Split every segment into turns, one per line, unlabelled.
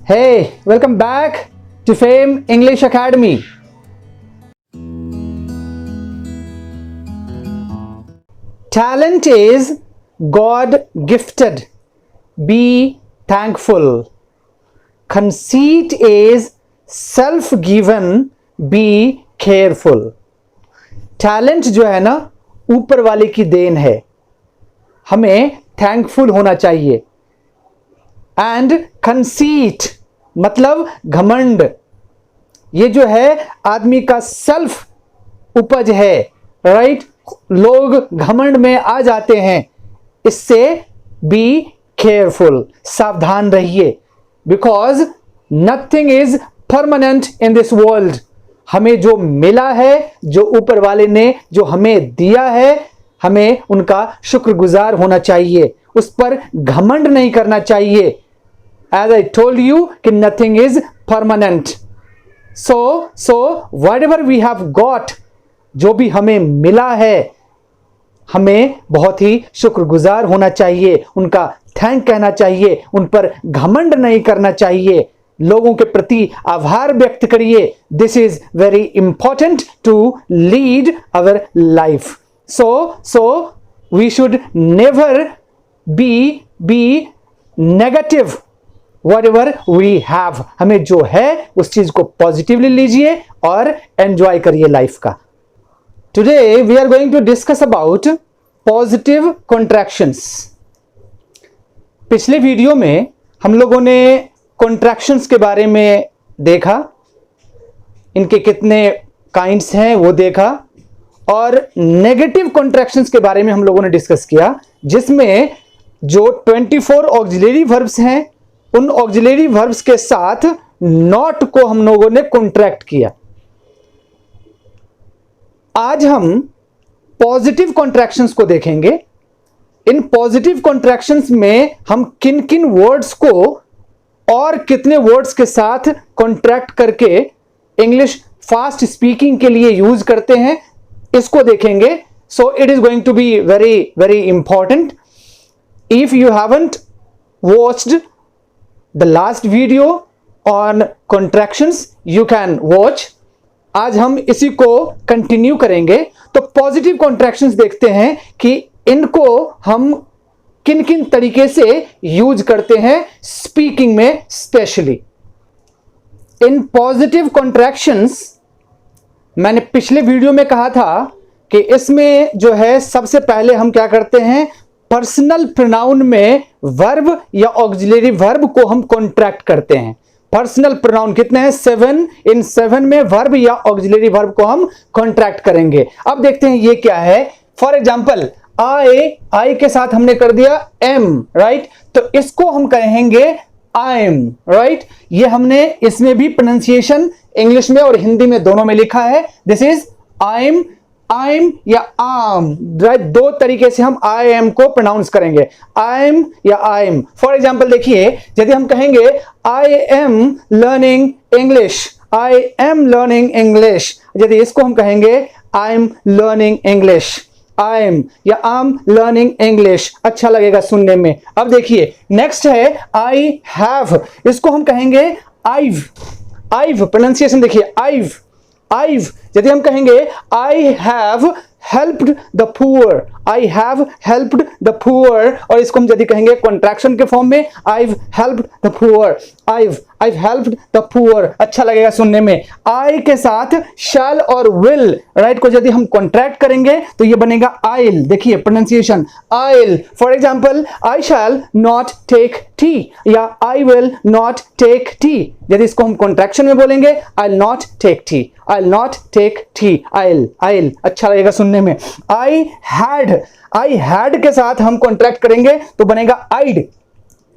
Hey, welcome back to Fame English Academy. Talent is God gifted. Be thankful. Conceit is self given. Be careful. Talent जो है ना ऊपर वाले की then है, हमें थैंकफुल होना चाहिए. एंड कंसीट मतलब घमंड, ये जो है आदमी का सेल्फ उपज है. राइट, लोग घमंड में आ जाते हैं. इससे बी केयरफुल, सावधान रहिए. Because nothing is permanent in this world. हमें जो मिला है, जो ऊपर वाले ने जो हमें दिया है, हमें उनका शुक्रगुजार होना चाहिए, उस पर घमंड नहीं करना चाहिए. एज आई टोल्ड यू कि nothing is permanent. So whatever we have got, जो भी हमें मिला है, हमें बहुत ही शुक्रगुजार होना चाहिए, उनका थैंक कहना चाहिए, उन पर घमंड नहीं करना चाहिए, लोगों के प्रति आभार व्यक्त करिए. This is very important to lead our life. So we should never be negative. Whatever we have, हमें जो है उस चीज को पॉजिटिवली लीजिए और एंजॉय करिए लाइफ का. Today we are going to discuss about positive contractions. पिछले वीडियो में हम लोगों ने कॉन्ट्रैक्शंस के बारे में देखा, इनके कितने काइंड्स हैं वो देखा, और नेगेटिव कॉन्ट्रैक्शंस के बारे में हम लोगों ने डिस्कस किया, जिसमें जो 24 ऑक्सिलरी वर्ब्स हैं, उन ऑक्सिलरी वर्ब्स के साथ नॉट को हम लोगों ने कॉन्ट्रैक्ट किया. आज हम पॉजिटिव कॉन्ट्रैक्शंस को देखेंगे. इन पॉजिटिव कॉन्ट्रैक्शंस में हम किन किन वर्ड्स को और कितने वर्ड्स के साथ कॉन्ट्रैक्ट करके इंग्लिश फास्ट स्पीकिंग के लिए यूज करते हैं, इसको देखेंगे. So it is going to be very very important. If you haven't watched the last video on contractions, you can watch. आज हम इसी को कंटिन्यू करेंगे. तो पॉजिटिव कॉन्ट्रैक्शंस देखते हैं कि इनको हम किन किन तरीके से यूज करते हैं स्पीकिंग में स्पेशली. इन पॉजिटिव कॉन्ट्रैक्शंस मैंने पिछले वीडियो में कहा था कि इसमें जो है सबसे पहले हम क्या करते हैं, पर्सनल प्रोनाउन में वर्ब या ऑक्सिलरी वर्ब को हम कॉन्ट्रैक्ट करते हैं. पर्सनल प्रोनाउन कितने हैं? 7. इन 7 में वर्ब या ऑक्सिलरी वर्ब को हम कॉन्ट्रैक्ट करेंगे. अब देखते हैं ये क्या है. फॉर एग्जाम्पल, आई के साथ हमने कर दिया एम. राइट, तो इसको हम कहेंगे आई एम. राइट, ये हमने इसमें भी प्रोनाउंसिएशन इंग्लिश में और हिंदी में दोनों में लिखा है. दिस इज आई एम या आम. राइट, दो तरीके से हम आई एम को प्रोनाउंस करेंगे, आई एम या आई एम. फॉर एग्जाम्पल देखिए, यदि हम कहेंगे I am learning English, I am learning English, यदि इसको हम कहेंगे I am learning English, I am या आम लर्निंग इंग्लिश, अच्छा लगेगा सुनने में. अब देखिए नेक्स्ट है आई हैव, इसको हम कहेंगे आईव. आईव प्रोनाउंसिएशन देखिए, आईव आईव. यदि हम कहेंगे I have helped the poor, I have helped the poor, और इसको हम यदि कहेंगे कॉन्ट्रैक्शन के फॉर्म में, I've helped the poor, I've helped the poor, अच्छा लगेगा सुनने में. आई के साथ शैल और विल, राइट, को यदि हम कॉन्ट्रैक्ट करेंगे तो ये बनेगा आइल. देखिए pronunciation I'll. For example, I shall not take tea या I will not take tea. यदि इसको हम कॉन्ट्रैक्शन में बोलेंगे, I will not take tea, I will not take tea, I'll, अच्छा लगेगा सुनने में. आई हैड के साथ हम कॉन्ट्रैक्ट करेंगे तो बनेगा आइड.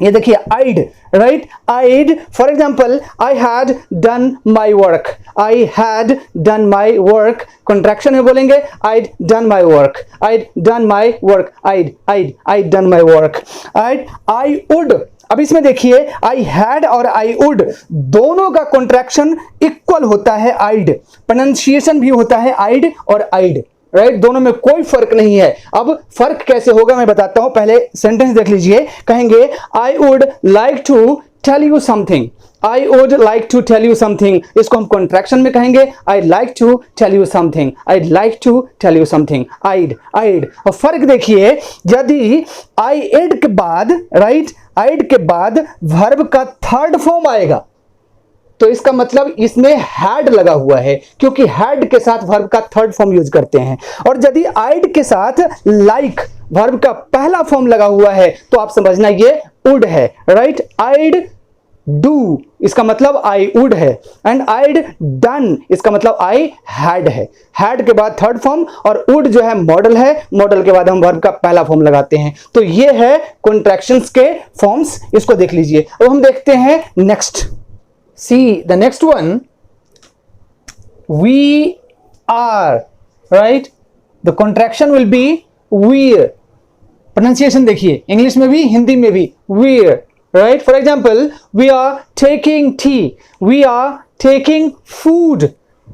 ये देखिए I'd, right, I'd. For example, I had done my work, I had done my work, contraction में बोलेंगे I'd done my work, I'd done my work, I'd done my work. I would. अब इसमें देखिए I had और I would दोनों का contraction equal होता है आइड, प्रोनाउंसिएशन भी होता है आइड और आइड. राइट, दोनों में कोई फर्क नहीं है. अब फर्क कैसे होगा मैं बताता हूं. पहले सेंटेंस देख लीजिए. कहेंगे I would like to tell you something, I would like to tell you something, इसको हम कॉन्ट्रैक्शन में कहेंगे I like to tell you something, I like to tell you something, I'd. और फर्क देखिए, यदि आई एड के बाद, राइट, आइड के बाद वर्ब का थर्ड फॉर्म आएगा तो इसका मतलब इसमें हैड लगा हुआ है, क्योंकि हैड के साथ वर्ब का थर्ड फॉर्म यूज करते हैं। और यदि आइड के साथ लाइक वर्ब का पहला फॉर्म लगा हुआ है तो आप समझना ये वुड है, राइट। आइड डू इसका मतलब आई वुड है, एंड आइड डन इसका मतलब आई हैड है। हैड के बाद थर्ड फॉर्म और वुड जो है मॉडल है, मॉडल के बाद हम वर्ब का पहला फॉर्म लगाते हैं। तो ये है कॉन्ट्रैक्शंस के फॉर्म्स, इसको देख लीजिए। अब हम देखते हैं next. See the next one, we are, right? The contraction will be we're. Pronunciation देखिए, इंग्लिश में भी हिंदी में भी we're, right? For example, we are taking tea, we are taking food.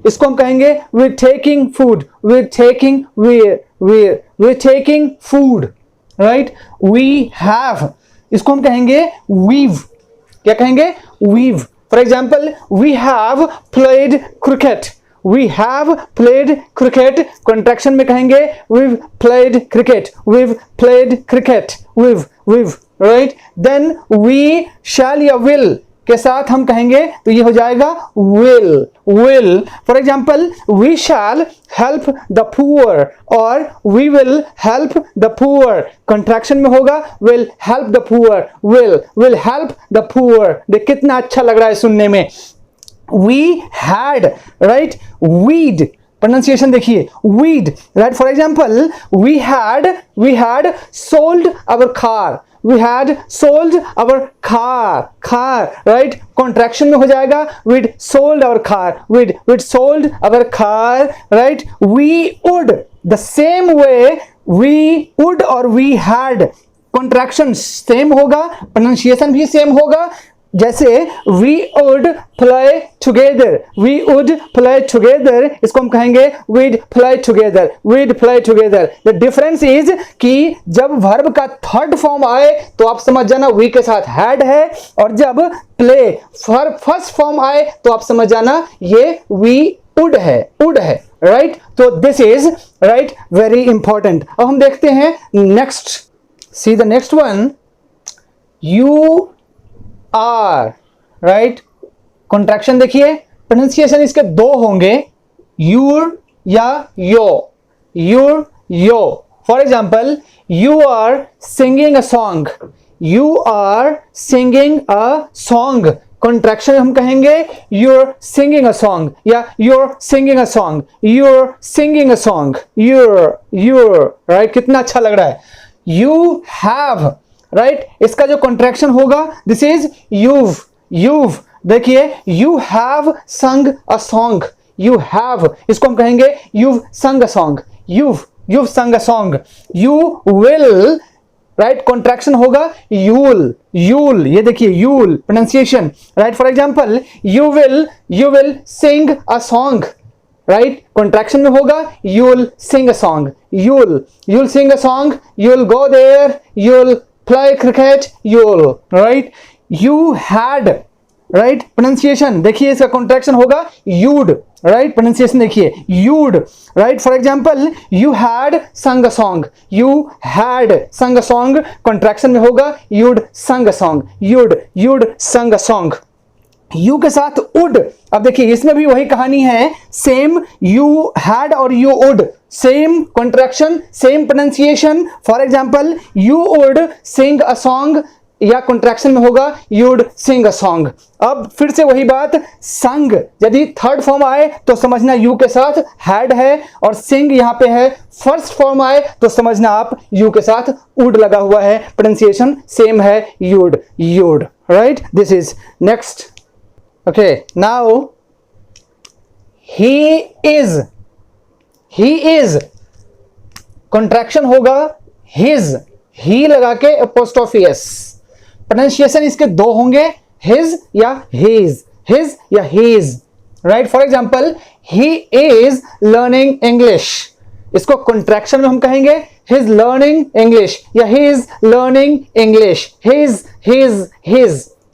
इसको हम कहेंगे we're taking food, we're taking we're taking food, right? We have, इसको हम कहेंगे we've. क्या कहेंगे? we've. For example, we have played cricket. We have played cricket. Contraction में कहेंगे we've played cricket. We've played cricket. We've. Right? Then we shall या will के साथ हम कहेंगे तो ये हो जाएगा will. For example, we shall help the poor और we will help the poor. Contraction में होगा will help the poor. Will help the poor. देख कितना अच्छा लग रहा है सुनने में। We had, right? Weed. Pronunciation देखिए, weed, right? For example, we had sold our car. We had sold our car, right? Contraction में हो जाएगा we'd sold our car. We'd sold our car, right? We would, the same way we would और we had, contraction same होगा, pronunciation भी same होगा। जैसे we would play together, इसको हम कहेंगे we'd play together. The difference is कि जब verb का थर्ड फॉर्म आए तो आप समझ जाना we के साथ had है, और जब play फर्स्ट फॉर्म आए तो आप समझ जाना ये we would है, right? तो this is, right, very important. अब हम देखते हैं next. See the next one. You are, right? Contraction देखिए, प्रोनाउंसिएशन इसके दो होंगे, your या yo. For example, you are singing a song, contraction हम कहेंगे you're singing a song या you're singing a song, right? कितना अच्छा लग रहा है। You have, राइट, इसका जो कॉन्ट्रैक्शन होगा दिस इज you've. देखिए, you have sung a song, इसको हम कहेंगे you've sung a song. You will, right, contraction होगा you'll. ये देखिए you'll, pronunciation, right. For example, you will sing a song, right, contraction में होगा you'll sing a song. You'll sing a song, you'll go there, you'll play cricket, you'll, right? You had, right? pronunciation देखिए, इसका contraction होगा you'd, right? pronunciation देखिए you'd, right? for example, you had sung a song, contraction में होगा you'd sung a song. You के साथ would, अब देखिए इसमें भी वही कहानी है, सेम you had और you would, same contraction, same pronunciation. For example, you would sing a song या कॉन्ट्रैक्शन में होगा you'd sing a song. अब फिर से वही बात, संग यदि थर्ड फॉर्म आए तो समझना यू के साथ had है, और सिंग यहाँ पे है फर्स्ट फॉर्म आए तो समझना आप यू के साथ would लगा हुआ है, प्रोनाउंसिएशन सेम है you'd, right? This is next. Okay, now he is contraction होगा his, ही लगा के apostrophe s. प्रोनाउंसिएशन इसके दो होंगे, his या his, right? For example, he is learning English, इसको कॉन्ट्रैक्शन में हम कहेंगे his learning English या his learning English, his,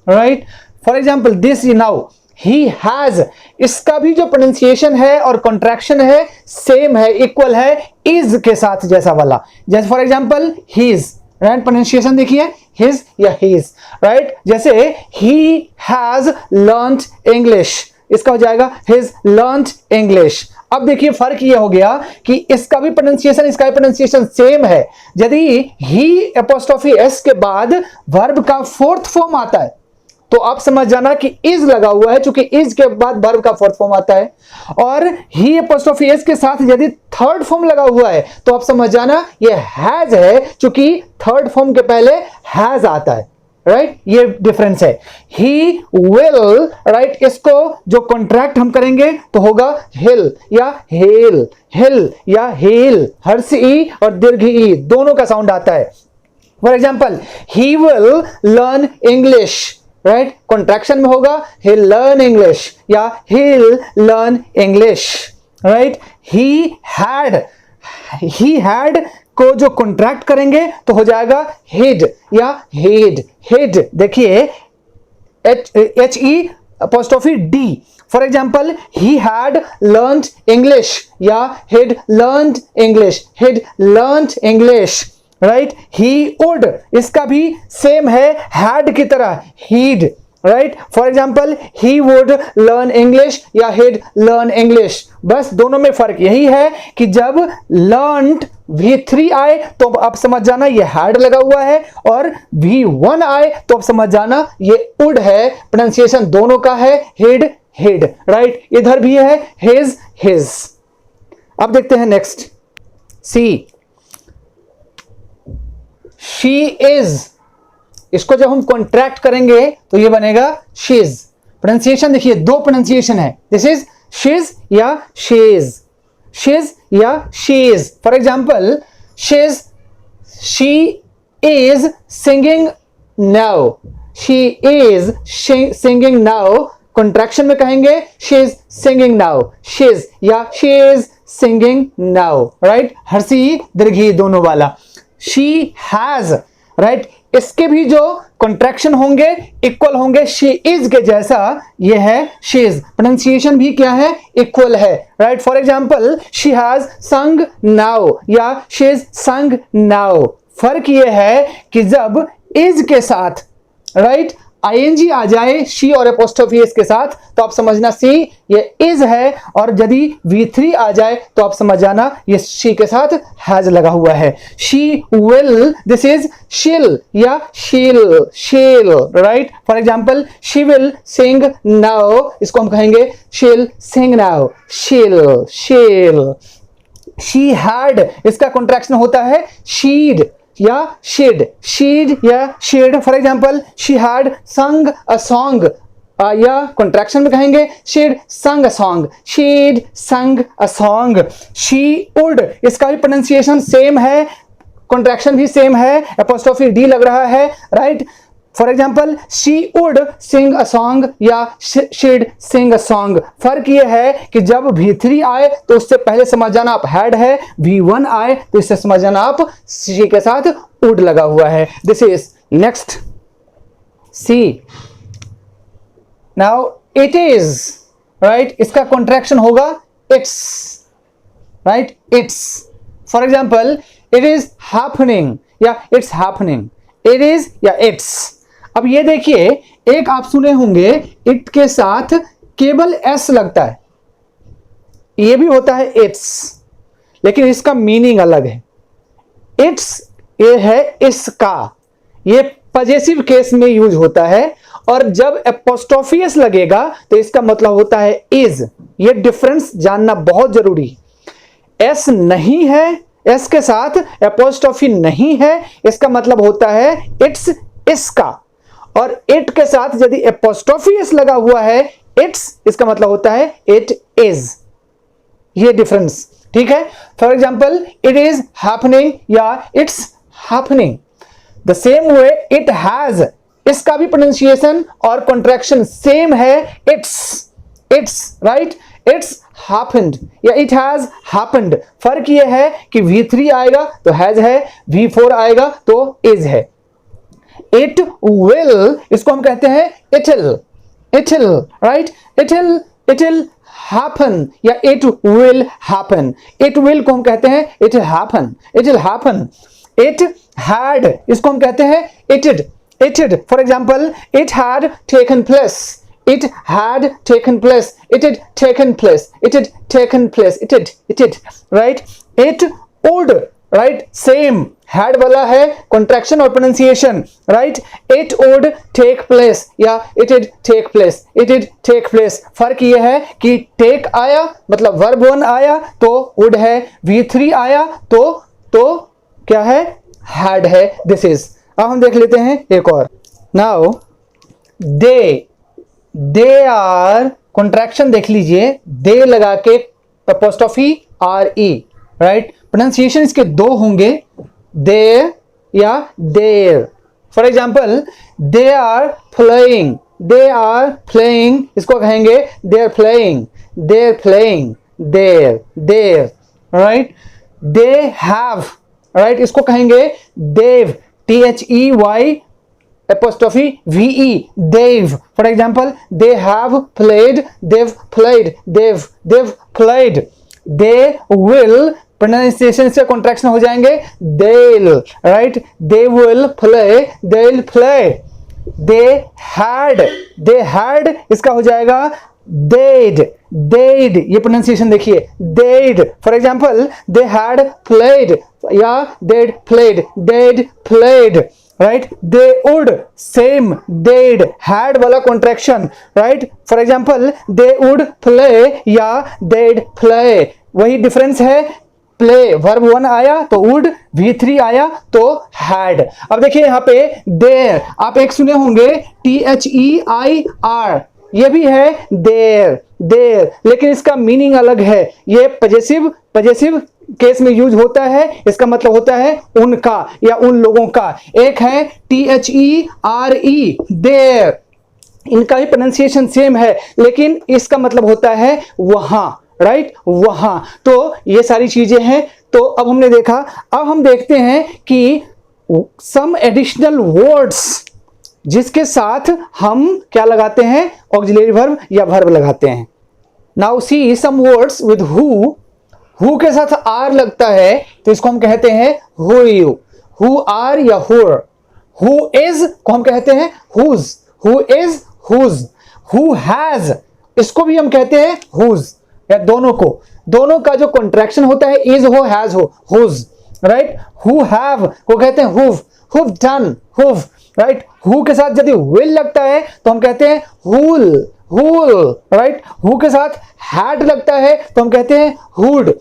right? For example this now, he has, इसका भी जो प्रोनाउंसिएशन है और कॉन्ट्रैक्शन है सेम है, इक्वल है इज के साथ जैसा वाला। जैसे for example his, right, pronunciation देखिए हिज या हिज, राइट। जैसे ही हैज लर्न्ड इंग्लिश, इसका हो जाएगा हिज लर्न्ड इंग्लिश। अब देखिए फर्क ये हो गया कि इसका भी प्रोनाउंसिएशन इसका भी प्रोनाउंसिएशन सेम है। यदि ही एपोस्ट्रोफी एस के बाद वर्ब का फोर्थ फॉर्म आता है तो आप समझ जाना कि इज लगा हुआ है, क्योंकि इज के बाद वर्ब का फोर्थ फॉर्म आता है। और ही एपोस्ट्रोफी एस के साथ यदि थर्ड फॉर्म लगा हुआ है तो आप समझ जाना ये हैज है, क्योंकि थर्ड फॉर्म के पहले हैज आता है, राइट। ये डिफरेंस है। ही विल, राइट, इसको जो कॉन्ट्रैक्ट हम करेंगे तो होगा हिल या हेल, हिल या हेल, हर्ष ई और दीर्घ ई दोनों का साउंड आता है। For example he will learn English, right, contraction में होगा he'll learn English या he'll learn English, right. he had को जो कॉन्ट्रैक्ट करेंगे तो हो जाएगा hid या hid, hid देखिए HE apostrophe D। For example he had learned English या he'd learned English, he'd learned English, right. He would, इसका भी सेम है हैड की तरह, he'd, right. For example he would learn English या he'd learn English. बस दोनों में फर्क यही है कि जब लर्नड V3 आए तो आप समझ जाना ये हैड लगा हुआ है, और V1 आए तो आप समझ जाना ये वुड है। प्रोनाउंसिएशन दोनों का है हिड हिड, राइट। इधर भी है हिज हिज। अब देखते हैं नेक्स्ट सी, शी इज, इसको जब हम कॉन्ट्रैक्ट करेंगे तो ये बनेगा शीज। प्रोनाउंसिएशन देखिए दो प्रोनाउंसिएशन है, दिस इज शीज या शीज, शीज या she's. For example she's, she is singing now, she is singing now, contraction में कहेंगे she is singing now, she's या she is singing now, right, हर्षी दीर्घी दोनों वाला। She has, राइट, इसके भी जो कॉन्ट्रैक्शन होंगे इक्वल होंगे she is के जैसा, ये है she is। प्रोनाउंसिएशन भी क्या है, इक्वल है, right. For example she has sung now या she is sung now। फर्क ये है कि जब is के साथ, राइट, ing आ जाए शी और एपोस्ट्रोफी एस के साथ तो आप समझना सी ये इज है, और यदि V3 आ जाए तो आप समझ जाना ये शी के साथ हैज लगा हुआ है। शी विल, दिस इज शिल या शील, शील, right. For example she will sing now, इसको हम कहेंगे शील सिंग नाउ, शील शील। शी हैड, इसका कॉन्ट्रैक्शन होता है शीड या शीड, शीड या शीड। फॉर एग्जाम्पल शी हैड संग अ सॉन्ग, या कॉन्ट्रैक्शन में कहेंगे शीड संग अ सॉन्ग, शीड संग अ सॉन्ग। शी वुड, इसका भी प्रोनाउंसिएशन सेम है, कॉन्ट्रैक्शन भी सेम है, एपोस्ट्रोफी डी लग रहा है, right. For example she would Singh a song या शीड सिंग अ सॉन्ग। फर्क ये है कि जब V3 आए तो उससे पहले समझ जाना आप हैड है, V1 आए तो इससे समझ जाना आप शी के साथ वुड लगा हुआ है। This is next see. Now it is, right, इसका कॉन्ट्रैक्शन होगा it's, right, it's. For example it is happening या इट्स हैपनिंग, इट इज या इट्स। अब ये देखिए एक आप सुने होंगे इट के साथ केवल एस लगता है, ये भी होता है इट्स, लेकिन इसका मीनिंग अलग है। इट्स ये है इसका, ये पजेसिव केस में यूज होता है, और जब एपोस्ट्रोफी एस लगेगा तो इसका मतलब होता है इज। ये डिफरेंस जानना बहुत जरूरी। एस नहीं है, एस के साथ एपोस्ट्रोफी नहीं है, इसका मतलब होता है इट्स इसका, और इट के साथ यदि एपोस्ट्रोफी एस लगा हुआ है इट्स, इसका मतलब होता है इट इज। ये डिफरेंस, ठीक है। For example it is happening या it's happening. The same way it has, इसका भी प्रोनाउंसिएशन और कॉन्ट्रैक्शन सेम है, it's, it's, right, it's happened या इट हैज हैपेंड। फर्क ये है कि V3 आएगा तो हैज है, V4 आएगा तो इज है। इट विल, इसको हम कहते हैं इटल, it'll, right? It'll happen या it will happen. It will को हम कहते हैं it'll happen. It'll happen. It had, इसको हम कहते हैं it'd. For example, it had taken place. It had taken place. It had taken place. It had taken place. It had, right? It would, right? Same. Had वाला है contraction और pronunciation, right? It would take place या it would take place. It would take place. फर्क ये है कि take आया मतलब verb 1 आया तो would है, V3 आया तो क्या है? Had है. This is. अब हम देख लेते हैं एक और. Now they are, contraction देख लीजिए, they लगा के apostrophe re, right? pronunciation इसके दो होंगे, they या their. For example, they are playing, इसको कहेंगे they're playing, their, right? They have, right? इसको कहेंगे they've, they apostrophe ve, they've. For example, they have played, they've played. They will, pronunciation से contraction हो जाएंगे they'll, right? They will play, they'll play. They had, इसका हो जाएगा they'd, ये pronunciation देखिए they'd. For example, they had played या they'd played, right? They would, same, they'd, had वाला contraction, right? For example, they would play या they'd play. वही difference है, play verb 1 आया तो would, V3 आया तो had. अब देखिए यहाँ पे there, आप एक सुने होंगे their, ये भी है there, लेकिन इसका मीनिंग अलग है. ये पजेसिव केस में यूज होता है, इसका मतलब होता है उनका या उन लोगों का. एक है THERE, there, इनका भी प्रोनाउंसिएशन सेम है लेकिन इसका मतलब होता है वहां, राइट? वहां. तो ये सारी चीजें हैं. तो अब हमने देखा, अब हम देखते हैं कि सम एडिशनल वर्ड्स जिसके साथ हम क्या लगाते हैं? ऑक्सिलरी वर्ब या वर्ब लगाते हैं. Now see some words with who के साथ आर लगता है तो इसको हम कहते हैं हु यू, हु आर या हुर. हु इज को हम कहते हैं who's, who is who's. Who has, इसको भी हम कहते हैं हुज, या दोनों का जो कॉन्ट्रैक्शन होता है इज हो हैज हो, हुज, राइट? हु हैव को कहते हैं हुव डन, हुव, राइट? हु के साथ यदि विल लगता है तो हम कहते हैं हुल, राइट? हु के साथ हैड लगता है तो हम कहते हैं हुड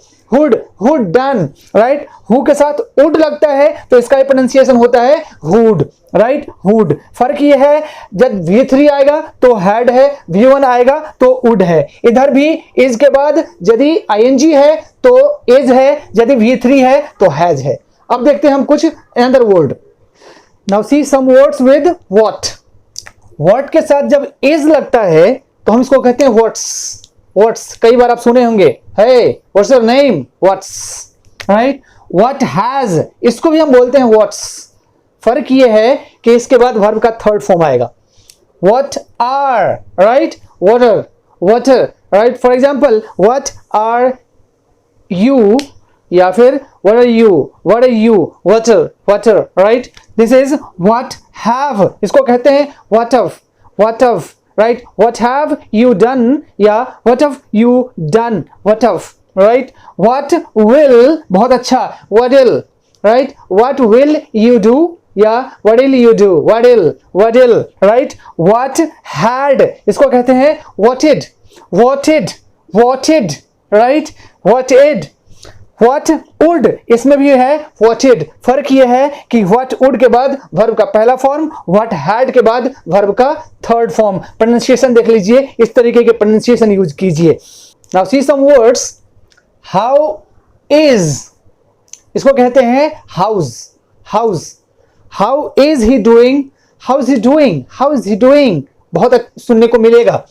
डन, राइट? हु के साथ वुड लगता है तो इसका प्रोनाउंसिएशन होता है हुड, राइट? हुड. फर्क ये है, जब V3 आएगा तो हैड है, V1 आएगा तो वुड है. इधर भी इज के बाद यदि ING है तो इज है, यदि V3 है तो हैज है. अब देखते हैं हम कुछ another word. Now see some words with what के साथ जब इज लगता है तो हम इसको कहते हैं व्हाट्स. कई बार आप सुने होंगे, hey what's your name, what's, right? What has, इसको भी हम बोलते हैं व्हाट्स. फर्क ये है कि इसके बाद वर्ब का थर्ड फॉर्म आएगा. What are, right? What're, right? For example, what are you या फिर what are you, water, right? This is what have, इसको कहते हैं what have, right? What have you done या what have you done, what have, right? What will, बहुत अच्छा, what will, right? What will you do या what will you do, what will, right? What had, इसको कहते हैं whatted, right? What would, इसमें भी है whatted. फर्क ये है कि what would के बाद वर्ब का पहला फॉर्म, what had के बाद वर्ब का थर्ड फॉर्म. प्रोनाउंसिएशन देख लीजिए, इस तरीके के प्रोनाउंसिएशन यूज कीजिए. Now see some words. How is, इसको कहते हैं how's. How is he doing, बहुत सुनने को मिलेगा.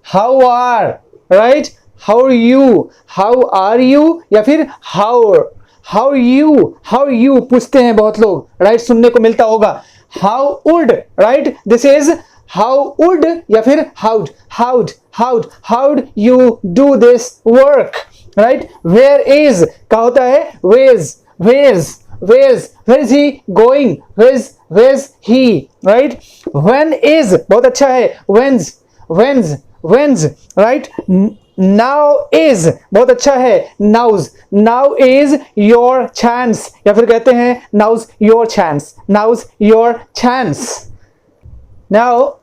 How are, right? How are you या फिर how you पूछते हैं बहुत लोग, राइट? सुनने को मिलता होगा. How would, right? This is how would या फिर how'd you do this work, right. Where is क्या होता है, where is he going, where's he, right। when is बहुत अच्छा है, when's, right। now is बहुत अच्छा है, now is your chance या फिर कहते हैं now's your chance। now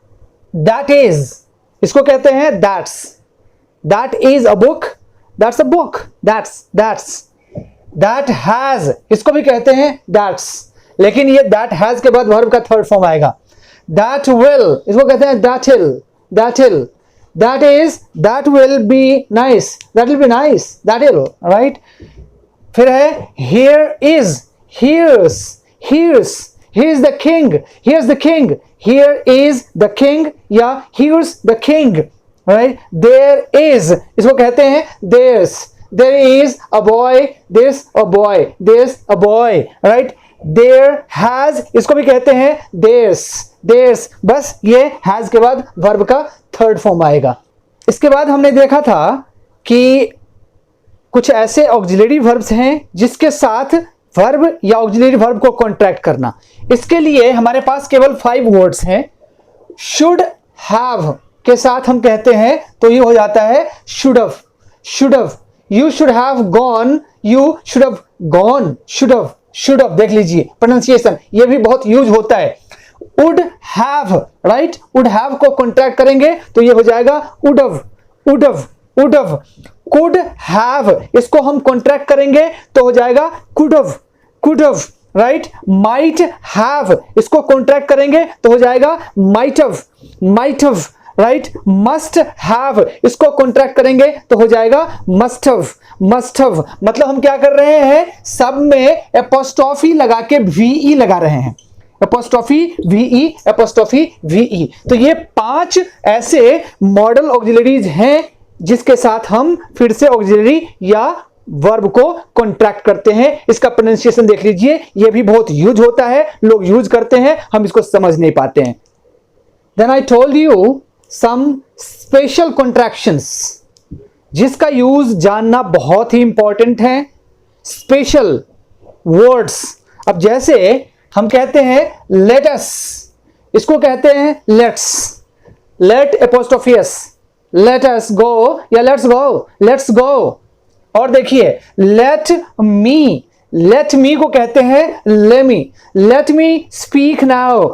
that is इसको कहते हैं that is a book, that's a book, that has इसको भी कहते हैं that's, लेकिन ये that has के बाद वर्ब का थर्ड फॉर्म आएगा। that will इसको कहते हैं that is that will be nice, right। फिर है here is the king, here is the king या here's the king, right। there is इसको कहते हैं there is a boy, right। there has इसको भी कहते हैं there's, बस ये has के बाद वर्ब का थर्ड फॉर्म आएगा। इसके बाद हमने देखा था कि कुछ ऐसे ऑक्सिलरी वर्ब्स हैं जिसके साथ वर्ब या ऑक्सिलरी वर्ब को कॉन्ट्रैक्ट करना। इसके लिए हमारे पास केवल 5 वर्ड्स हैं। शुड हैव के साथ हम कहते हैं तो ये हो जाता है should have, you should have gone, you should have gone, should have देख लीजिए प्रोनाउंसिएशन ये भी बहुत यूज होता है। would have, right, would have को कॉन्ट्रैक्ट करेंगे तो ये हो जाएगा would have। could have इसको हम कॉन्ट्रैक्ट करेंगे तो हो जाएगा could have, right। might have इसको कॉन्ट्रैक्ट करेंगे तो हो जाएगा might have, right. Must have इसको कॉन्ट्रैक्ट करेंगे तो हो जाएगा मस्ट हैव। मतलब हम क्या कर रहे हैं, सब में एपोस्ट्रोफी लगा के वी लगा रहे हैं, एपोस्ट्रोफी वी। तो ये 5 ऐसे मॉडल ऑक्सिलरीज हैं जिसके साथ हम फिर से ऑक्सिलरी या वर्ब को कॉन्ट्रैक्ट करते हैं। इसका प्रोनाउंसिएशन देख लीजिए, ये भी बहुत यूज होता है, लोग यूज करते हैं, हम इसको समझ नहीं पाते हैं। Then I told you some special contractions जिसका यूज जानना बहुत ही इंपॉर्टेंट है। स्पेशल वर्ड्स, अब जैसे हम कहते हैं लेट अस, इसको कहते हैं let's, let apostrophe S, let us go या लेट्स गो। और देखिए लेट मी को कहते हैं lemme, let me speak now,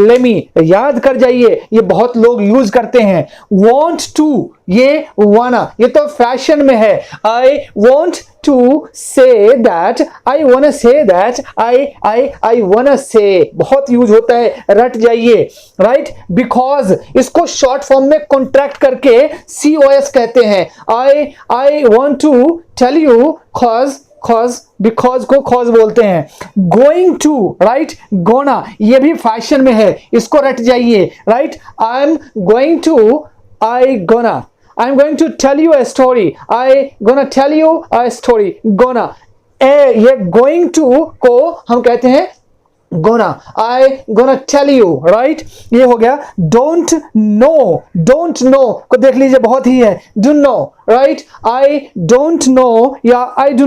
lemme याद कर जाइए, ये बहुत लोग यूज करते हैं। वॉन्ट टू, ये वाना, ये तो फैशन में है। I want to say that, I wanna say that, I wanna से बहुत यूज होता है, रट जाइए, राइट। बिकॉज इसको शॉर्ट फॉर्म में कॉन्ट्रैक्ट करके COS कहते हैं। I want to tell you because को कॉज बोलते हैं। गोइंग टू, राइट, गोना ये भी फैशन में है, इसको रट जाइए, right. I am going to tell you a story, gonna ये गोइंग टू को हम कहते हैं gonna, I gonna tell you, right. ये हो गया। डोंट नो को देख लीजिए, बहुत ही है। Dunno, right, I don't know या आई डू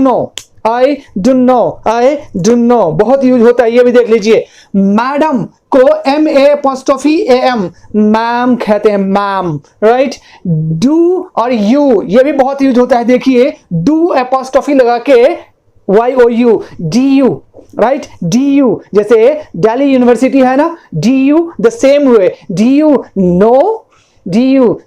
नो बहुत यूज होता है, ये भी देख लीजिए। मैडम को MA'AM मैम कहते हैं, मैम, राइट। डू और यू ये भी बहुत यूज होता है, देखिए डू एपोस्ट्रोफी लगा के YOU, DU, राइट, DU जैसे दिल्ली यूनिवर्सिटी है ना, DU the same way, DU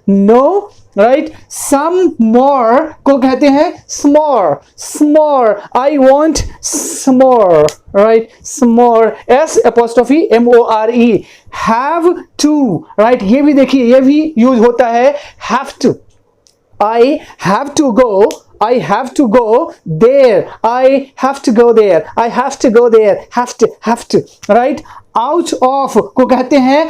know, right. Some more को कहते हैं s'more, I want s'more, right, s'more, S'MORE। Have to, right, ये भी देखिए, ये भी यूज होता है, have to. I have to go there, I have to go there, have to, right। out of को कहते हैं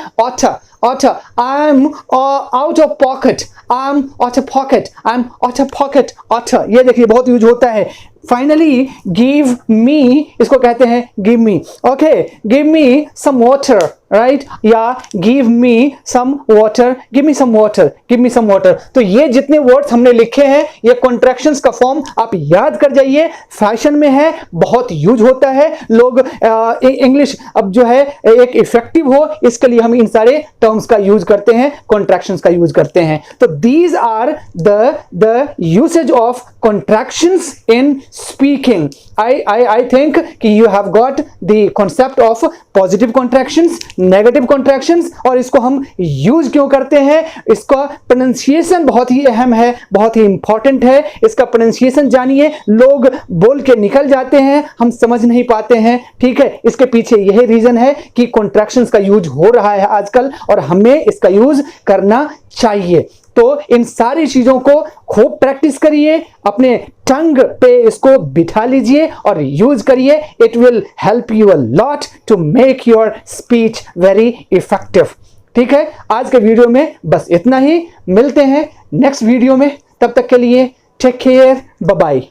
utter, I'm out of pocket, I'm out of pocket, I'm out of pocket, utter, ये देखिए बहुत use होता है। Finally give me, इसको कहते हैं give me. Okay, give me some water, right, या give me some water, give me some water, give me some water. तो ये जितने वर्ड्स हमने लिखे हैं ये कॉन्ट्रैक्शंस का फॉर्म आप याद कर जाइए, फैशन में है, बहुत यूज होता है। लोग इंग्लिश अब जो है एक इफेक्टिव हो इसके लिए हम इन सारे टर्म्स का यूज करते हैं, कॉन्ट्रैक्शंस का यूज करते हैं। तो these are the usage of contractions in speaking. I think कि you have got the concept of positive contractions, negative contractions, और इसको हम use क्यों करते हैं, इसका pronunciation बहुत ही अहम है, बहुत ही important है। इसका pronunciation जानिए, लोग बोल के निकल जाते हैं, हम समझ नहीं पाते हैं, ठीक है। इसके पीछे यही रीजन है कि contractions का यूज हो रहा है आजकल और हमें इसका यूज करना चाहिए। तो इन सारी चीजों को खूब प्रैक्टिस करिए, अपने टंग पे इसको बिठा लीजिए और यूज करिए। It will help you a lot to make your speech very effective. ठीक है, आज के वीडियो में बस इतना ही, मिलते हैं नेक्स्ट वीडियो में, तब तक के लिए टेक केयर, बाय बाय।